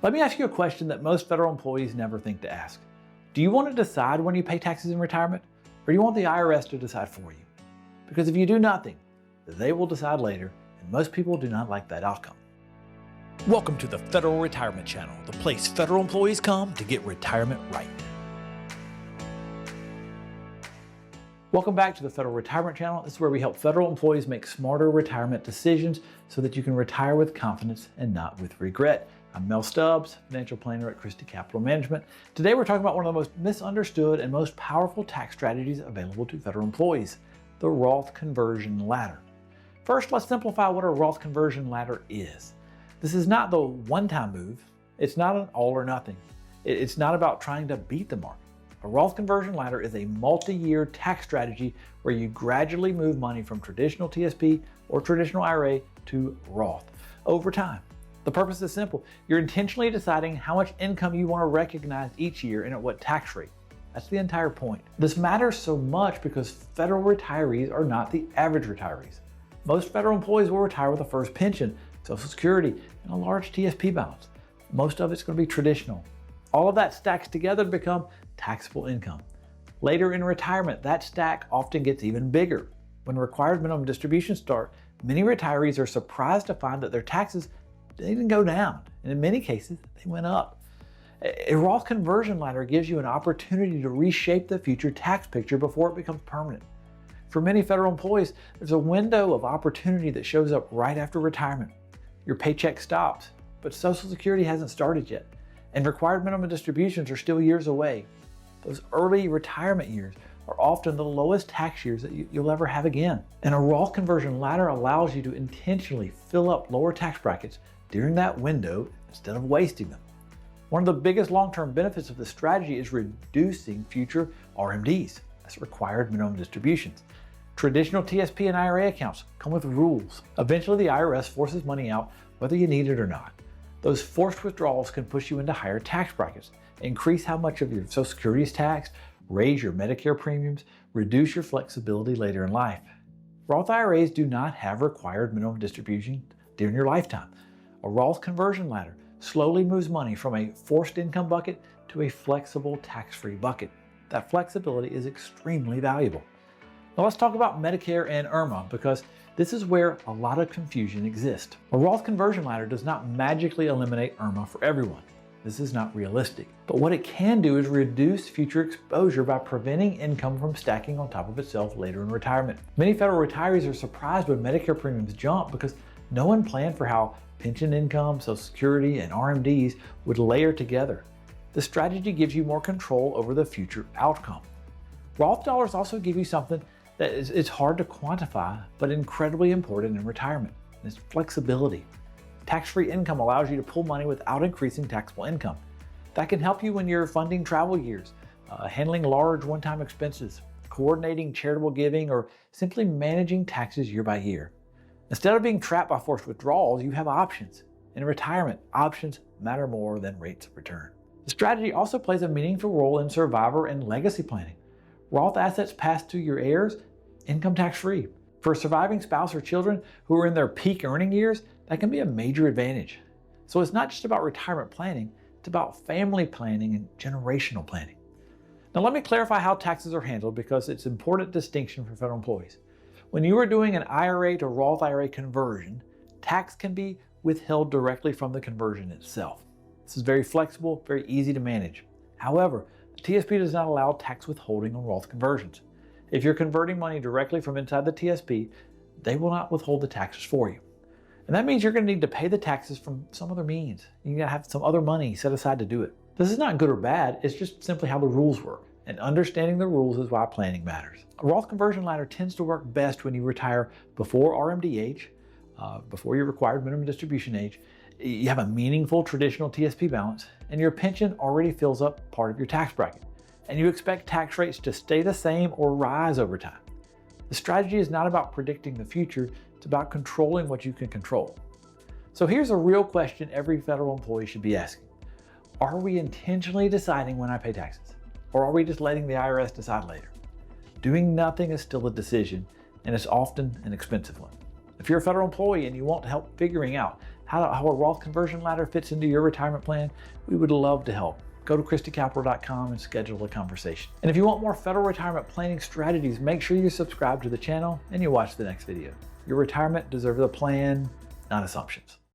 Let me ask you a question that most federal employees never think to ask. Do you want to decide when you pay taxes in retirement, or do you want the IRS to decide for you? Because if you do nothing, they will decide later, and most people do not like that outcome. Welcome to the Federal Retirement Channel, the place federal employees come to get retirement right. Welcome back to the Federal Retirement Channel. This is where we help federal employees make smarter retirement decisions so that you can retire with confidence and not with regret. I'm Mel Stubbs, financial planner at Christy Capital Management. Today we're talking about one of the most misunderstood and most powerful tax strategies available to federal employees, the Roth conversion ladder. First, let's simplify what a Roth conversion ladder is. This is not the one-time move. It's not an all or nothing. It's not about trying to beat the market. A Roth conversion ladder is a multi-year tax strategy where you gradually move money from traditional TSP or traditional IRA to Roth over time. The purpose is simple. You're intentionally deciding how much income you want to recognize each year and at what tax rate. That's the entire point. This matters so much because federal retirees are not the average retirees. Most federal employees will retire with a FERS pension, Social Security, and a large TSP balance. Most of it's going to be traditional. All of that stacks together to become taxable income. Later in retirement, that stack often gets even bigger. When required minimum distributions start, many retirees are surprised to find that their taxes didn't go down, and in many cases, they went up. A Roth conversion ladder gives you an opportunity to reshape the future tax picture before it becomes permanent. For many federal employees, there's a window of opportunity that shows up right after retirement. Your paycheck stops, but Social Security hasn't started yet, and required minimum distributions are still years away. Those early retirement years are often the lowest tax years that you'll ever have again. And a Roth conversion ladder allows you to intentionally fill up lower tax brackets during that window instead of wasting them. One of the biggest long-term benefits of this strategy is reducing future RMDs, that's required minimum distributions. Traditional TSP and IRA accounts come with rules. Eventually the IRS forces money out whether you need it or not. Those forced withdrawals can push you into higher tax brackets, increase how much of your Social Security is taxed, raise your Medicare premiums, reduce your flexibility later in life. Roth IRAs do not have required minimum distribution during your lifetime. A Roth conversion ladder slowly moves money from a forced income bucket to a flexible tax-free bucket. That flexibility is extremely valuable. Now let's talk about Medicare and IRMAA because this is where a lot of confusion exists. A Roth conversion ladder does not magically eliminate IRMAA for everyone. This is not realistic. But what it can do is reduce future exposure by preventing income from stacking on top of itself later in retirement. Many federal retirees are surprised when Medicare premiums jump because no one planned for how pension income, Social Security, and RMDs would layer together. The strategy gives you more control over the future outcome. Roth dollars also give you something that is hard to quantify, but incredibly important in retirement. It's flexibility. Tax-free income allows you to pull money without increasing taxable income. That can help you when you're funding travel years, handling large one-time expenses, coordinating charitable giving, or simply managing taxes year by year. Instead of being trapped by forced withdrawals, you have options. In retirement, options matter more than rates of return. The strategy also plays a meaningful role in survivor and legacy planning. Roth assets pass to your heirs, income tax-free. For a surviving spouse or children who are in their peak earning years, that can be a major advantage. So it's not just about retirement planning, it's about family planning and generational planning. Now let me clarify how taxes are handled because it's an important distinction for federal employees. When you are doing an IRA to Roth IRA conversion, tax can be withheld directly from the conversion itself. This is very flexible, very easy to manage. However, the TSP does not allow tax withholding on Roth conversions. If you're converting money directly from inside the TSP, they will not withhold the taxes for you. And that means you're going to need to pay the taxes from some other means. You got to have some other money set aside to do it. This is not good or bad, it's just simply how the rules work. And understanding the rules is why planning matters. A Roth conversion ladder tends to work best when you retire before RMD age, before your required minimum distribution age, you have a meaningful traditional TSP balance, and your pension already fills up part of your tax bracket, and you expect tax rates to stay the same or rise over time. The strategy is not about predicting the future, it's about controlling what you can control. So here's a real question every federal employee should be asking. Are we intentionally deciding when I pay taxes? Or are we just letting the IRS decide later? Doing nothing is still a decision, and it's often an expensive one. If you're a federal employee and you want help figuring out how a Roth conversion ladder fits into your retirement plan, we would love to help. Go to christycapital.com and schedule a conversation. And if you want more federal retirement planning strategies, make sure you subscribe to the channel and you watch the next video. Your retirement deserves a plan, not assumptions.